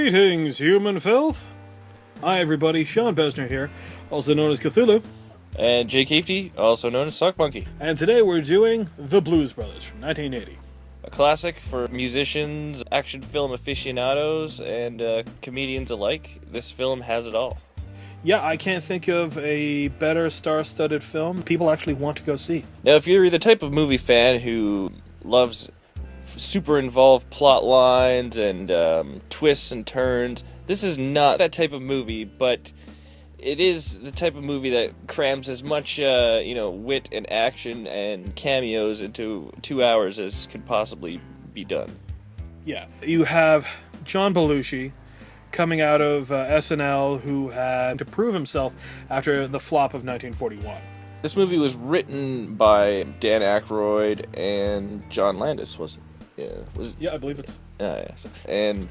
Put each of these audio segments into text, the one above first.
Greetings, human filth! Hi everybody, Sean Besner here, also known as Cthulhu. And Jake Hefty, also known as Sock Monkey. And today we're doing The Blues Brothers from 1980. A classic for musicians, action film aficionados, and comedians alike. This film has it all. Yeah, I can't think of a better star-studded film people actually want to go see. Now, if you're the type of movie fan who loves super involved plot lines and twists and turns, this is not that type of movie, but it is the type of movie that crams as much wit and action and cameos into 2 hours as could possibly be done. Yeah, you have John Belushi coming out of SNL, who had to prove himself after the flop of 1941. This movie was written by Dan Aykroyd and John Landis, was it? Yeah, I believe it's. Yes. And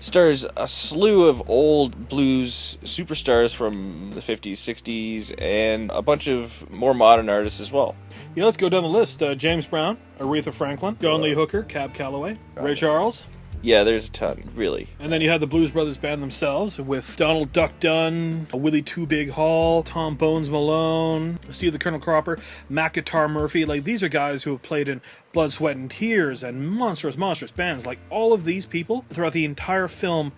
stars a slew of old blues superstars from the 50s, 60s, and a bunch of more modern artists as well. Yeah, let's go down the list. James Brown, Aretha Franklin, John Lee Hooker, Cab Calloway, Ray Charles. Yeah, there's a ton, really. And then you had the Blues Brothers band themselves with Donald Duck Dunn, Willie Two Big Hall, Tom Bones Malone, Steve the Colonel Cropper, Mac Guitar Murphy. Like, these are guys who have played in Blood, Sweat, and Tears and monstrous bands. Like, all of these people, throughout the entire film,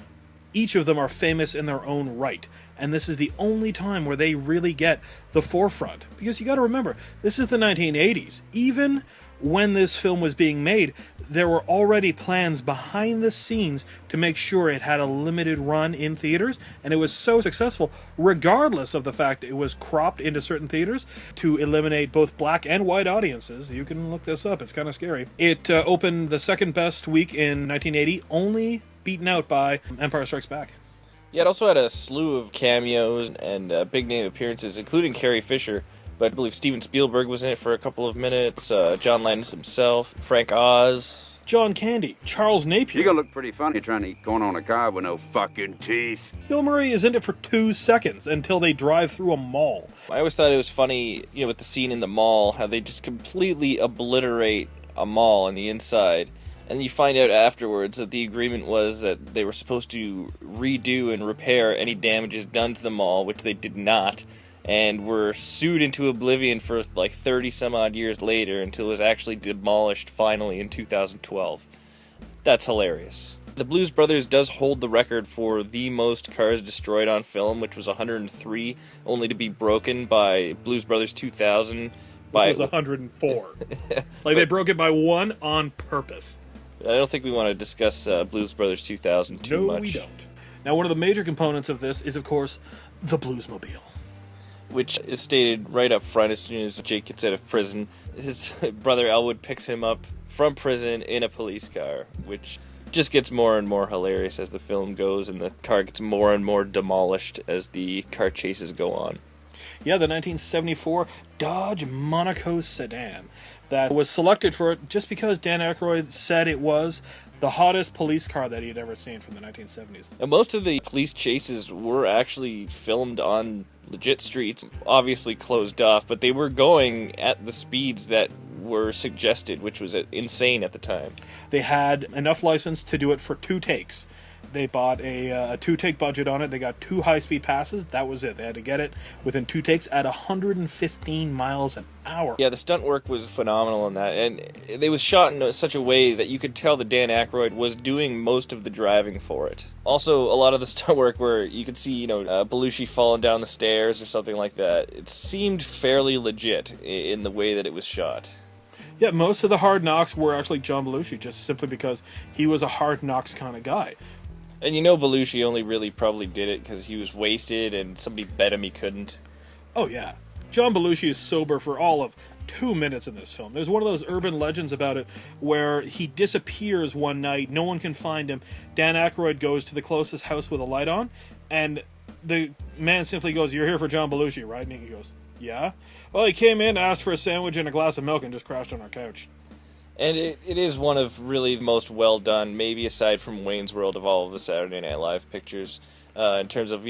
each of them are famous in their own right. And this is the only time where they really get the forefront. Because you gotta remember, this is the 1980s. Even when this film was being made, there were already plans behind the scenes to make sure it had a limited run in theaters, and it was so successful, regardless of the fact it was cropped into certain theaters to eliminate both black and white audiences. You can look this up, it's kind of scary. It opened the second best week in 1980, only beaten out by Empire Strikes Back. Yeah, it also had a slew of cameos and big name appearances, including Carrie Fisher. But I believe Steven Spielberg was in it for a couple of minutes, John Landis himself, Frank Oz, John Candy, Charles Napier. You're gonna look pretty funny trying to go on a car with no fucking teeth. Bill Murray is in it for 2 seconds until they drive through a mall. I always thought it was funny, with the scene in the mall, how they just completely obliterate a mall on the inside. And you find out afterwards that the agreement was that they were supposed to redo and repair any damages done to the mall, which they did not, and were sued into oblivion for like 30 some odd years later until it was actually demolished finally in 2012. That's hilarious. The Blues Brothers does hold the record for the most cars destroyed on film, which was 103, only to be broken by Blues Brothers 2000. Which was 104. Like, they broke it by one on purpose. I don't think we want to discuss Blues Brothers 2000 too much. No, we don't. Now, one of the major components of this is, of course, the Bluesmobile, which is stated right up front as soon as Jake gets out of prison. His brother Elwood picks him up from prison in a police car, which just gets more and more hilarious as the film goes, and the car gets more and more demolished as the car chases go on. Yeah, the 1974 Dodge Monaco sedan that was selected for it just because Dan Aykroyd said it was the hottest police car that he had ever seen from the 1970s. And most of the police chases were actually filmed on legit streets, obviously closed off, but they were going at the speeds that were suggested, which was insane at the time. They had enough license to do it for 2 takes. They bought a 2-take budget on it. They got 2 high-speed passes. That was it. They had to get it within 2 takes at 115 miles an hour. Yeah, the stunt work was phenomenal in that. And it was shot in such a way that you could tell that Dan Aykroyd was doing most of the driving for it. Also, a lot of the stunt work where you could see, Belushi falling down the stairs or something like that, it seemed fairly legit in the way that it was shot. Yeah, most of the hard knocks were actually John Belushi, just simply because he was a hard knocks kind of guy. And Belushi only really probably did it because he was wasted and somebody bet him he couldn't. Oh, yeah. John Belushi is sober for all of 2 minutes in this film. There's one of those urban legends about it where he disappears one night, no one can find him. Dan Aykroyd goes to the closest house with a light on, and the man simply goes, "You're here for John Belushi, right?" And he goes, "Yeah." Well, he came in, asked for a sandwich and a glass of milk, and just crashed on our couch. And it is one of really the most well done, maybe aside from Wayne's World, of all of the Saturday Night Live pictures, in terms of,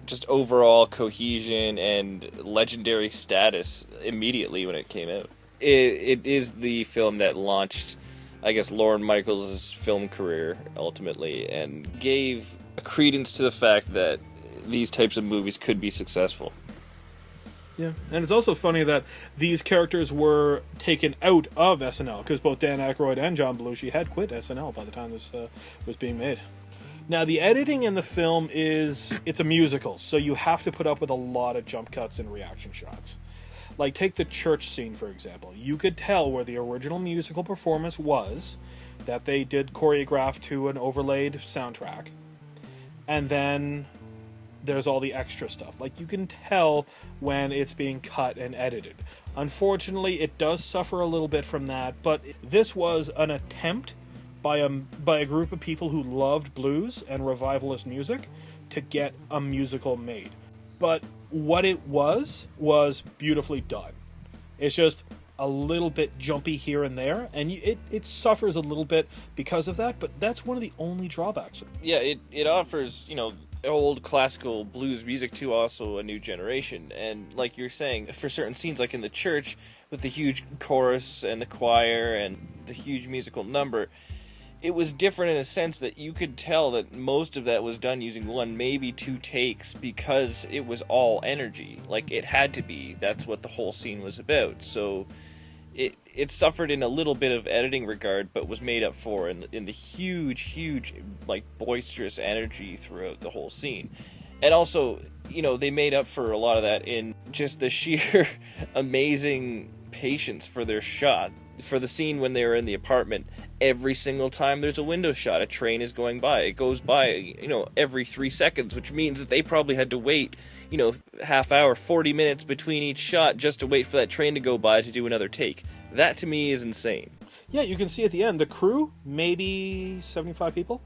just overall cohesion and legendary status immediately when it came out. It is the film that launched, I guess, Lorne Michaels' film career, ultimately, and gave credence to the fact that these types of movies could be successful. Yeah, and it's also funny that these characters were taken out of SNL, because both Dan Aykroyd and John Belushi had quit SNL by the time this was being made. Now, the editing in the film it's a musical, so you have to put up with a lot of jump cuts and reaction shots. Like, take the church scene, for example. You could tell where the original musical performance was, that they did choreograph to an overlaid soundtrack, and then there's all the extra stuff. Like, you can tell when it's being cut and edited. Unfortunately, it does suffer a little bit from that, but this was an attempt by a group of people who loved blues and revivalist music to get a musical made. But what it was beautifully done. It's just a little bit jumpy here and there, and it suffers a little bit because of that, but that's one of the only drawbacks. Yeah, it offers, old classical blues music to also a new generation. And like you're saying, for certain scenes, like in the church, with the huge chorus and the choir and the huge musical number, it was different in a sense that you could tell that most of that was done using one, maybe two takes, because it was all energy. Like, it had to be. That's what the whole scene was about. So it suffered in a little bit of editing regard, but was made up for in the huge, like, boisterous energy throughout the whole scene. And also, they made up for a lot of that in just the sheer amazing patience for their shot. For the scene when they were in the apartment, every single time there's a window shot, a train is going by. It goes by, every 3 seconds, which means that they probably had to wait, half hour, 40 minutes between each shot just to wait for that train to go by to do another take. That, to me, is insane. Yeah, you can see at the end, the crew, maybe 75 people?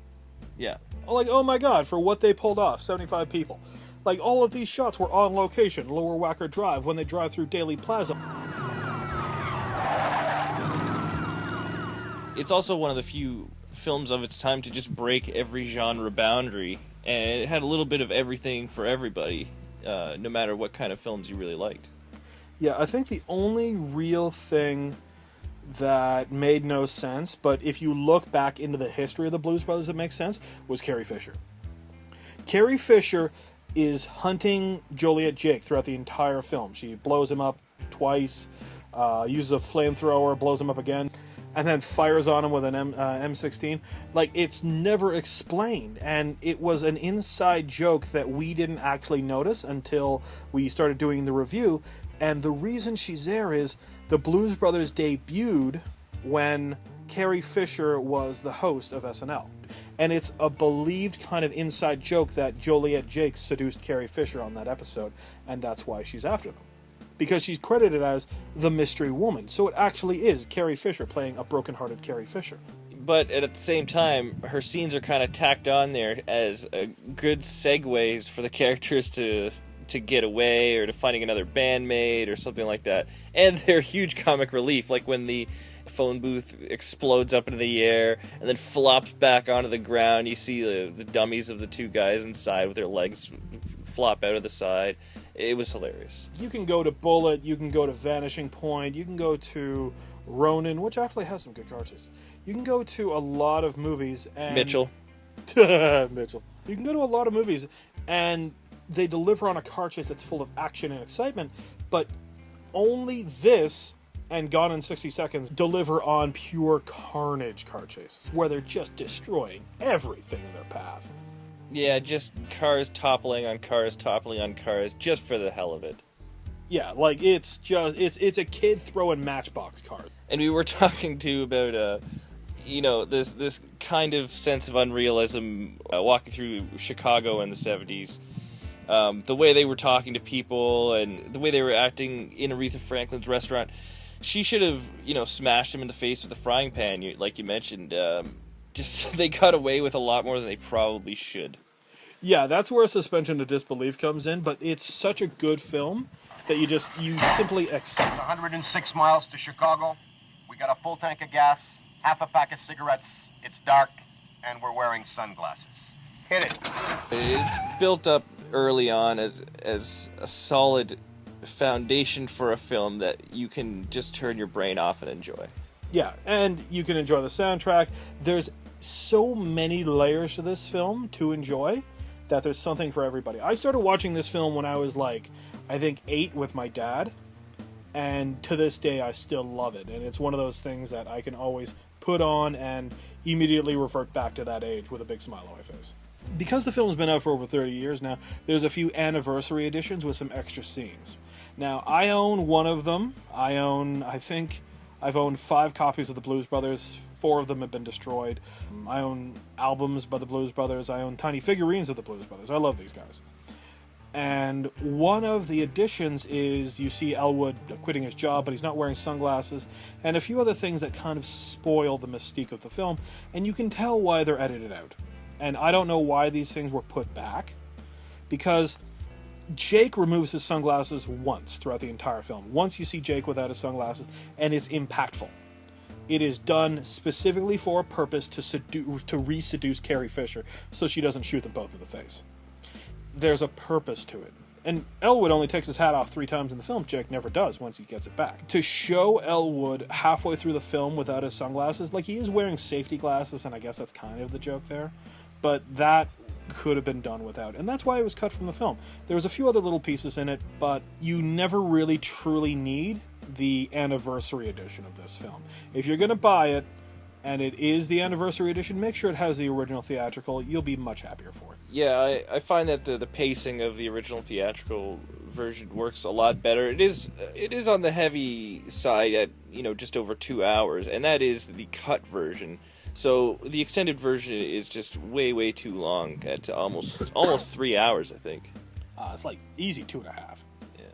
Yeah. Like, oh my god, for what they pulled off, 75 people. Like, all of these shots were on location, Lower Wacker Drive, when they drive through Daly Plaza. It's also one of the few films of its time to just break every genre boundary, and it had a little bit of everything for everybody, no matter what kind of films you really liked. Yeah, I think the only real thing that made no sense, but if you look back into the history of the Blues Brothers, it makes sense, was Carrie Fisher. Carrie Fisher is hunting Joliet Jake throughout the entire film. She blows him up twice, uses a flamethrower, blows him up again, and then fires on him with an M16. Like, it's never explained, and it was an inside joke that we didn't actually notice until we started doing the review, and the reason she's there is the Blues Brothers debuted when Carrie Fisher was the host of SNL. And it's a believed kind of inside joke that Joliet Jake seduced Carrie Fisher on that episode, and that's why she's after them. Because she's credited as the mystery woman. So it actually is Carrie Fisher playing a broken-hearted Carrie Fisher. But at the same time, her scenes are kind of tacked on there as good segues for the characters to get away, or to finding another bandmate or something like that. And they're huge comic relief, like when the phone booth explodes up into the air and then flops back onto the ground. You see the dummies of the two guys inside with their legs flop out of the side. It was hilarious. You can go to Bullet, you can go to Vanishing Point, you can go to Ronin, which actually has some good car chases. You can go to a lot of movies and... Mitchell. Mitchell. You can go to a lot of movies and they deliver on a car chase that's full of action and excitement, but only this and Gone in 60 Seconds deliver on pure carnage car chases, where they're just destroying everything in their path. Yeah, just cars toppling on cars, just for the hell of it. Yeah, like, it's a kid throwing matchbox cars. And we were talking, too, about, this kind of sense of unrealism walking through Chicago in the 70s. The way they were talking to people and the way they were acting in Aretha Franklin's restaurant. She should have, smashed him in the face with a frying pan, like you mentioned. Just they got away with a lot more than they probably should. Yeah, that's where suspension of disbelief comes in, but it's such a good film that you simply accept. It's 106 miles to Chicago. We got a full tank of gas, half a pack of cigarettes. It's dark, and we're wearing sunglasses. Hit it. It's built up early on as a solid foundation for a film that you can just turn your brain off and enjoy. Yeah, and you can enjoy the soundtrack. There's so many layers to this film to enjoy that there's something for everybody. I started watching this film when I was like, I think 8 with my dad, and to this day I still love it. And it's one of those things that I can always put on and immediately revert back to that age with a big smile on my face. Because the film's been out for over 30 years now, there's a few anniversary editions with some extra scenes. Now, I own one of them. I think I've owned 5 copies of the Blues Brothers. 4 of them have been destroyed. I own albums by the Blues Brothers. I own tiny figurines of the Blues Brothers. I love these guys. And one of the additions is you see Elwood quitting his job, but he's not wearing sunglasses, and a few other things that kind of spoil the mystique of the film, and you can tell why they're edited out. And I don't know why these things were put back, because Jake removes his sunglasses once throughout the entire film. Once you see Jake without his sunglasses, and it's impactful. It is done specifically for a purpose to re-seduce Carrie Fisher so she doesn't shoot them both in the face. There's a purpose to it. And Elwood only takes his hat off 3 times in the film. Jake never does once he gets it back. To show Elwood halfway through the film without his sunglasses, like he is wearing safety glasses, and I guess that's kind of the joke there, but that could have been done without, and that's why it was cut from the film. There was a few other little pieces in it, but you never really truly need the anniversary edition of this film. If you're going to buy it, and it is the anniversary edition, make sure it has the original theatrical. You'll be much happier for it. Yeah, I find that the pacing of the original theatrical version works a lot better. It is on the heavy side at, just over 2 hours, and that is the cut version. So the extended version is just way too long, at almost 3 hours, I think. It's like easy 2.5. Yeah.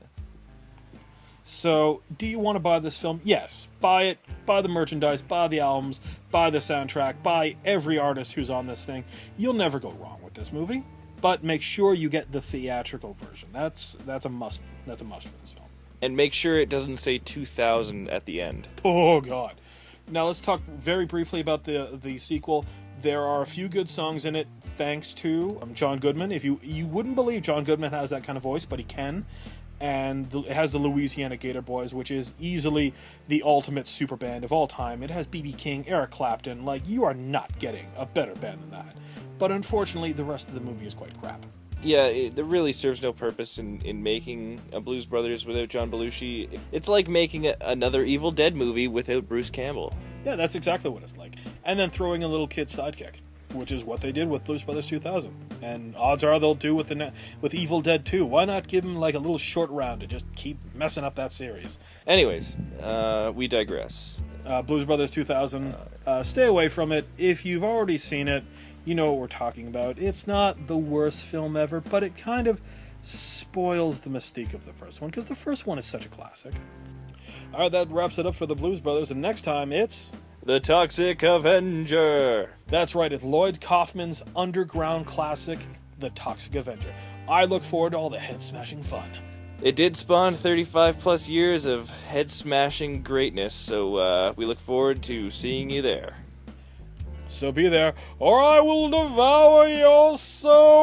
So, do you want to buy this film? Yes. Buy it. Buy the merchandise. Buy the albums. Buy the soundtrack. Buy every artist who's on this thing. You'll never go wrong with this movie. But make sure you get the theatrical version. That's a must. That's a must for this film. And make sure it doesn't say 2000 at the end. Oh, God. Now, let's talk very briefly about the sequel. There are a few good songs in it, thanks to John Goodman. If you wouldn't believe John Goodman has that kind of voice, but he can. And it has the Louisiana Gator Boys, which is easily the ultimate super band of all time. It has B.B. King, Eric Clapton. Like, you are not getting a better band than that. But unfortunately, the rest of the movie is quite crap. Yeah, it really serves no purpose in making a Blues Brothers without John Belushi. It's like making another Evil Dead movie without Bruce Campbell. Yeah, that's exactly what it's like. And then throwing a little kid sidekick, which is what they did with Blues Brothers 2000. And odds are they'll do with Evil Dead 2. Why not give them like a little short round to just keep messing up that series? Anyways, we digress. Blues Brothers 2000, stay away from it. If you've already seen it, you know what we're talking about. It's not the worst film ever, but it kind of spoils the mystique of the first one, because the first one is such a classic. Alright, that wraps it up for the Blues Brothers, and next time it's... The Toxic Avenger! That's right, it's Lloyd Kaufman's underground classic, The Toxic Avenger. I look forward to all the head-smashing fun. It did spawn 35 plus years of head-smashing greatness, so we look forward to seeing you there. So be there, or I will devour your soul!